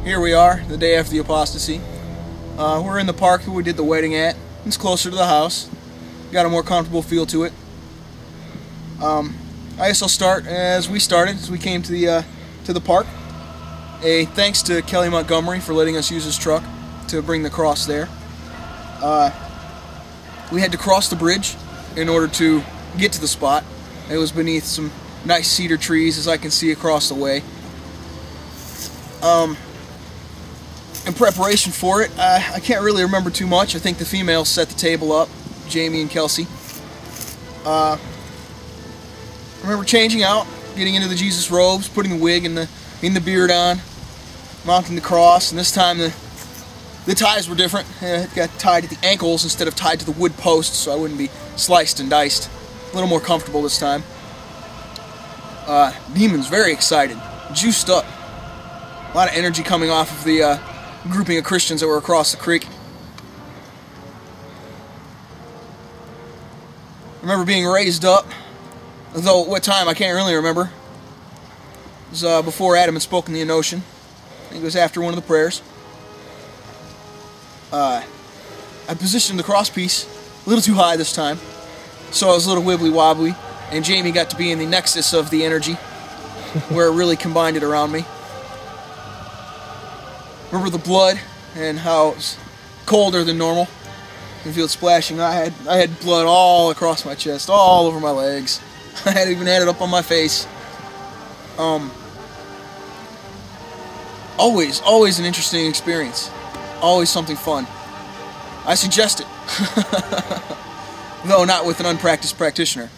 Here we are, the day after the apostasy. We're in the park that we did the wedding at. It's closer to the house. Got a more comfortable feel to it. I guess I'll start as we started, as we came to the park. Thanks to Kelly Montgomery for letting us use his truck to bring the cross there. We had to cross the bridge in order to get to the spot. It was beneath some nice cedar trees, as I can see across the way. In preparation for it, I can't really remember too much. I think the females set the table up, Jamie and Kelsey. I remember changing out, getting into the Jesus robes, putting the wig and the beard on, mounting the cross, and this time the ties were different. It got tied at the ankles instead of tied to the wood posts, so I wouldn't be sliced and diced. A little more comfortable this time. Demon's very excited, juiced up. A lot of energy coming off of the grouping of Christians that were across the creek. I remember being raised up, though what time I can't really remember. It was before Adam had spoken the Enotion. I think it was after one of the prayers. I positioned the crosspiece a little too high this time, so I was a little wibbly wobbly, and Jamie got to be in the nexus of the energy, where it really combined it around me. Remember the blood and how it was colder than normal. You can feel it splashing. I had blood all across my chest, all over my legs. I had even had it up on my face. Always an interesting experience. Always something fun. I suggest it, though not with an unpracticed practitioner.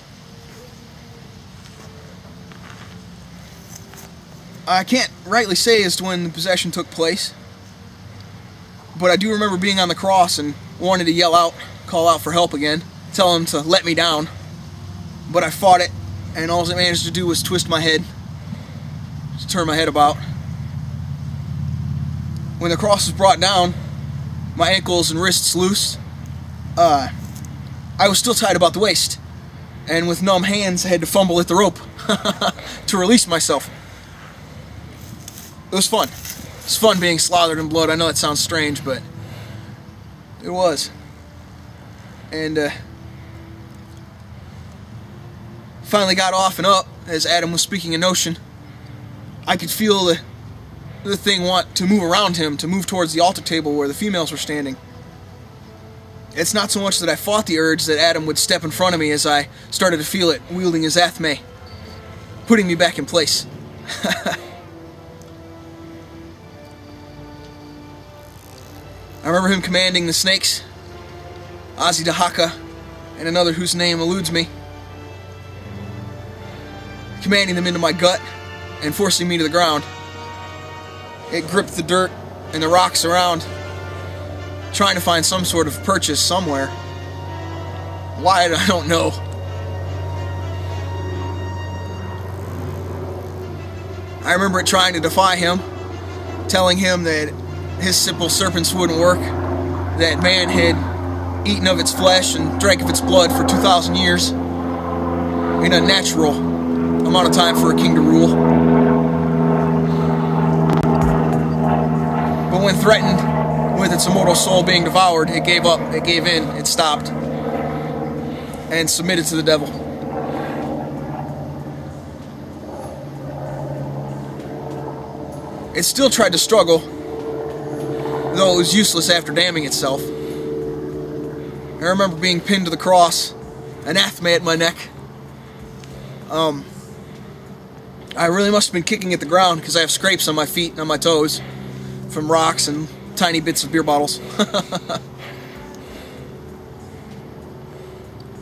I can't rightly say as to when the possession took place, but I do remember being on the cross and wanting to yell out, call out for help again, tell him to let me down, but I fought it, and all I managed to do was twist my head, just turn my head about. When the cross was brought down, my ankles and wrists loose, I was still tied about the waist, and with numb hands I had to fumble at the rope to release myself. It was fun. It's fun being slathered in blood. I know it sounds strange, but it was. And finally got off and up as Adam was speaking Enotion. I could feel the thing want to move around him, to move towards the altar table where the females were standing. It's not so much that I fought the urge that Adam would step in front of me as I started to feel it, wielding his athame, putting me back in place. I remember him commanding the snakes, Dahaka, and another whose name eludes me, commanding them into my gut and forcing me to the ground. It gripped the dirt and the rocks around, trying to find some sort of purchase somewhere. Why, I don't know. I remember it trying to defy him, telling him that his simple serpents wouldn't work, that man had eaten of its flesh and drank of its blood for 2,000 years, in a natural amount of time for a king to rule. But when threatened with its immortal soul being devoured, it gave up, it gave in, it stopped, and submitted to the devil. It still tried to struggle, though it was useless after damning itself. I remember being pinned to the cross, anathema at my neck. I really must have been kicking at the ground because I have scrapes on my feet and on my toes from rocks and tiny bits of beer bottles.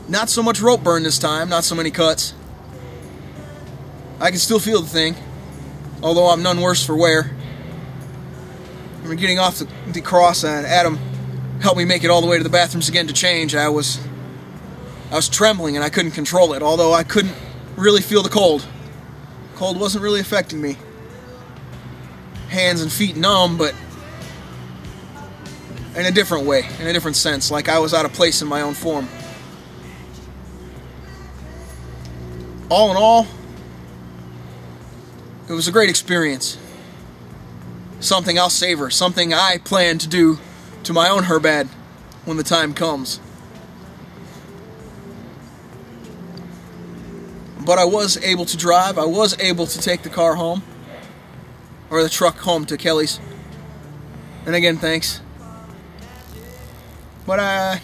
Not so much rope burn this time, not so many cuts. I can still feel the thing, although I'm none worse for wear. I remember getting off the cross and Adam helped me make it all the way to the bathrooms again to change. I was trembling and I couldn't control it, although I couldn't really feel the cold. Cold wasn't really affecting me. Hands and feet numb, but in a different way, in a different sense, like I was out of place in my own form. All in all, it was a great experience. something I'll savor, something I plan to do to my own Herbad when the time comes. But I was able to drive. I was able to take the car home, or the truck home to Kelly's. And again, thanks. But I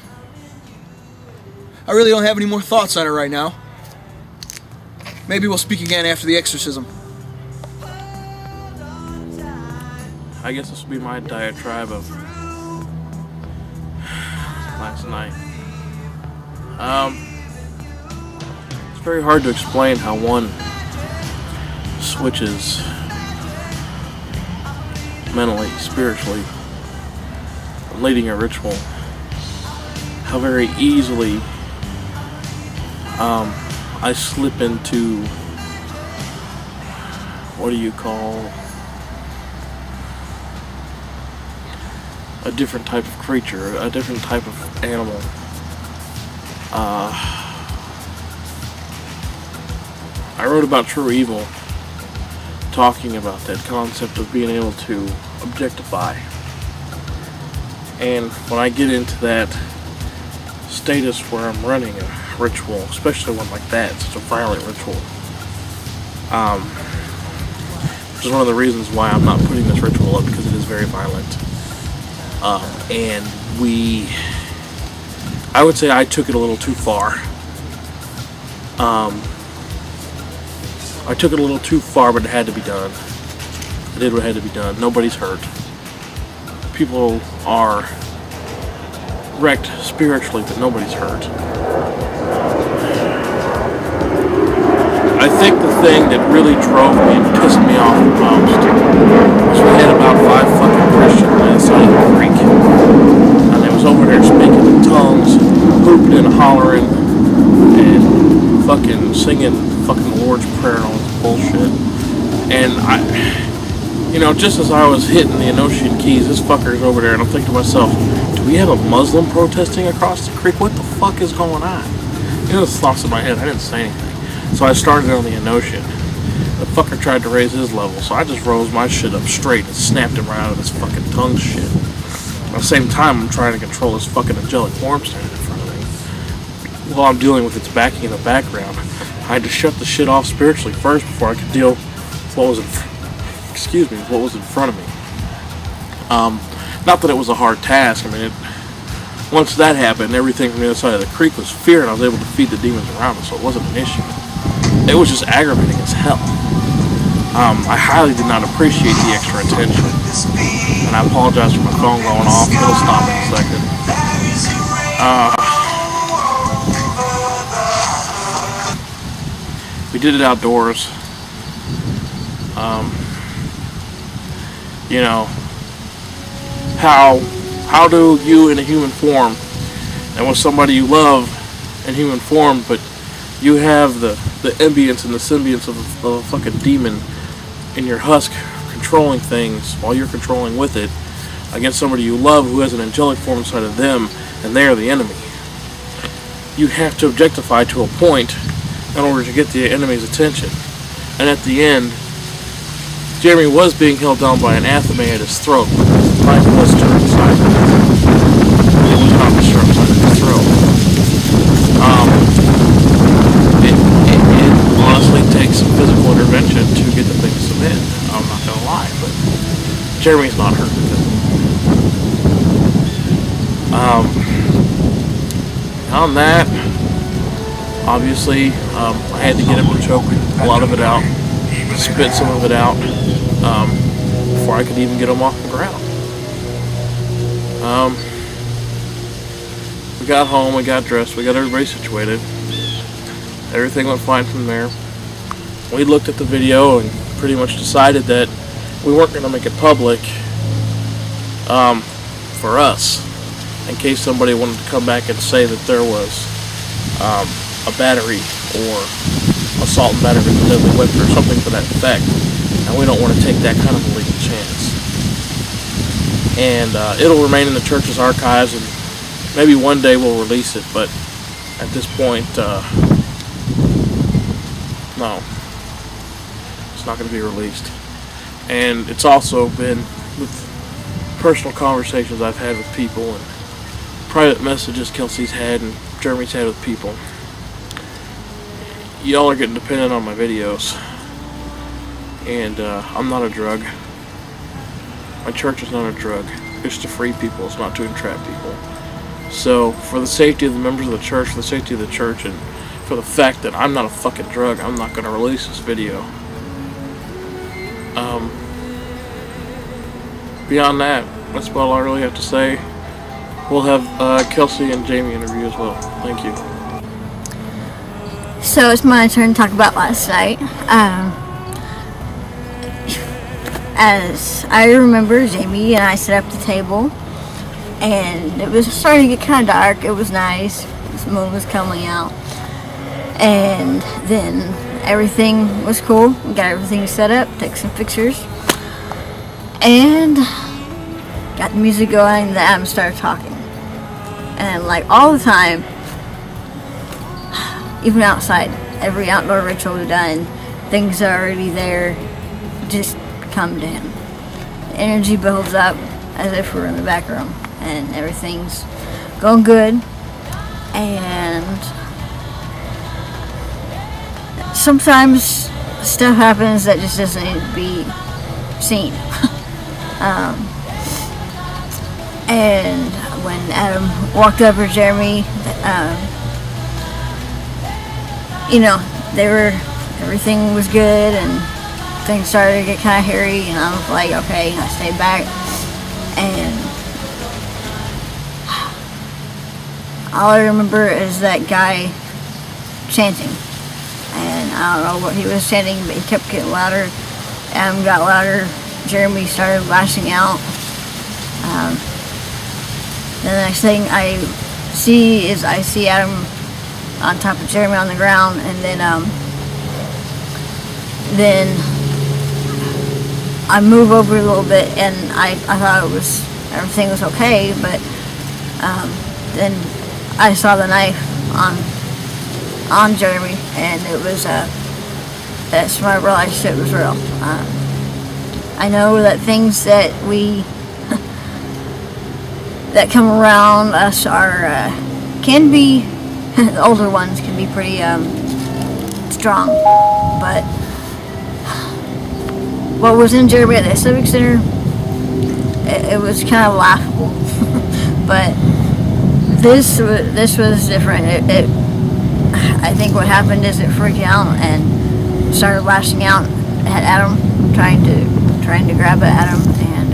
really don't have any more thoughts on it right now. Maybe we'll speak again after the exorcism. I guess this will be my diatribe of last night. It's very hard to explain how one switches mentally, spiritually, leading a ritual. How very easily I slip into, what do you call, a different type of creature, a different type of animal. I wrote about True Evil, talking about that concept of being able to objectify. And when I get into that status where I'm running a ritual, especially one like that, such a violent ritual, which is one of the reasons why I'm not putting this ritual up, because it is very violent. And I would say I took it a little too far. I took it a little too far, but it had to be done. I did what had to be done. Nobody's hurt. People are wrecked spiritually, but nobody's hurt. I think the thing that really drove me and pissed me off the most was we had about 5 fucking Christians on the side of the creek. And they was over there speaking in tongues, hooping and hollering, and fucking singing fucking the Lord's Prayer and all this bullshit. And just as I was hitting the Enochian keys, this fucker's over there, and I'm thinking to myself, do we have a Muslim protesting across the creek? What the fuck is going on? This thoughts in my head. I didn't say anything. So I started on the Enochian. The fucker tried to raise his level, so I just rose my shit up straight and snapped him right out of this fucking tongue shit. At the same time, I'm trying to control this fucking angelic form standing in front of me, while I'm dealing with its backing in the background. I had to shut the shit off spiritually first before I could deal with what was in front of me. Not that it was a hard task. I mean, once that happened, everything from the other side of the creek was fear, and I was able to feed the demons around us, so it wasn't an issue. It was just aggravating as hell. I highly did not appreciate the extra attention, and I apologize for my phone going off. It'll stop in a second. We did it outdoors. How do you in a human form, and with somebody you love in human form, but you have the ambience and the symbionce of a fucking demon in your husk controlling things while you're controlling with it, against somebody you love who has an angelic form inside of them, and they are the enemy. You have to objectify to a point in order to get the enemy's attention. And at the end, Jeremy was being held down by an athame at his throat. Life was circumcised. It was not the circumcised at his throat. It honestly takes some physical intervention to get the thing to submit. I'm not gonna lie, but Jeremy's not hurt because of it. On that, obviously, I had to get him to choke a lot of it out, spit some of it out, before I could even get him off the ground. We got home, we got dressed, we got everybody situated. Everything went fine from there. We looked at the video and pretty much decided that we weren't going to make it public for us, in case somebody wanted to come back and say that there was a battery or assault and battery with a deadly weapon or something to that effect. And we don't want to take that kind of a legal chance. And it'll remain in the church's archives, and maybe one day we'll release it, but at this point, no. It's not going to be released. And it's also been with personal conversations I've had with people and private messages Kelsey's had and Jeremy's had with people. Y'all are getting dependent on my videos, and I'm not a drug. My church is not a drug. It's to free people, it's not to entrap people. So, for the safety of the members of the church, for the safety of the church, and for the fact that I'm not a fucking drug, I'm not going to release this video. Beyond that, that's about all I really have to say. We'll have Kelsey and Jamie interview as well. Thank you. So it's my turn to talk about last night. As I remember, Jamie and I set up the table, and it was starting to get kind of dark. It was nice. The moon was coming out, and then everything was cool. We got everything set up, took some pictures, and got the music going. The Adam started talking, and like all the time, even outside, every outdoor ritual we've done, things are already there. Just come to him. The energy builds up as if we're in the back room, and everything's going good. And sometimes stuff happens that just doesn't need to be seen. And when Adam walked over to Jeremy, you know, everything was good, and things started to get kind of hairy, and I was like, okay, I stayed back, and all I remember is that guy chanting, and I don't know what he was chanting, but he kept getting louder. Adam got louder. Jeremy started lashing out. The next thing I see Adam on top of Jeremy on the ground, and then I move over a little bit, and I thought everything was okay, but then I saw the knife on Jeremy, and it was that's when I realized shit was real. I know that things that that come around us can be the older ones can be pretty strong, but what was in Jeremy at the Civic Center, it was kind of laughable. But this was different. I think what happened is it freaked out and started lashing out at Adam, trying to grab at Adam, and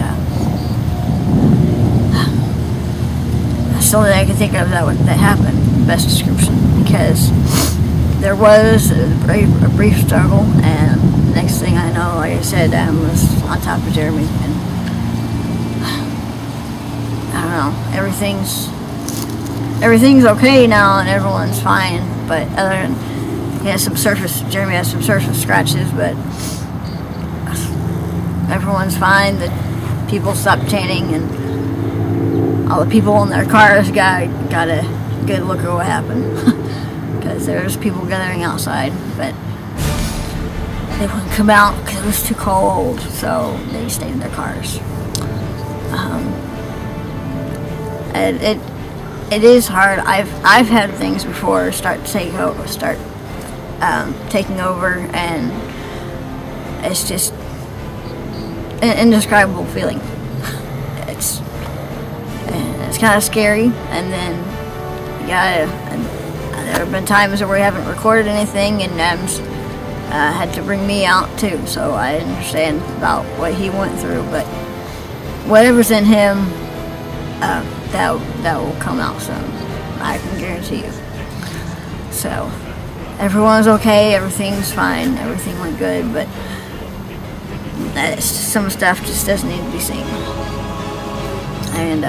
that's the only thing I can think of that happened. Best description, because there was a brief struggle, and next thing I know, like I said, Adam was on top of Jeremy, and I don't know, everything's okay now, and everyone's fine, but other than Jeremy has some surface scratches, but everyone's fine. The people stopped chanting, and all the people in their cars got a good look at what happened, because there was people gathering outside, but they wouldn't come out because it was too cold, so they stayed in their cars. It is hard. I've had things before start taking over, and it's just an indescribable feeling. It's kind of scary, and then there have been times where we haven't recorded anything, and Adam's had to bring me out too, so I understand about what he went through, but whatever's in him, that will come out soon. I can guarantee you. So everyone's okay, everything's fine, everything went good, but some stuff just doesn't need to be seen. And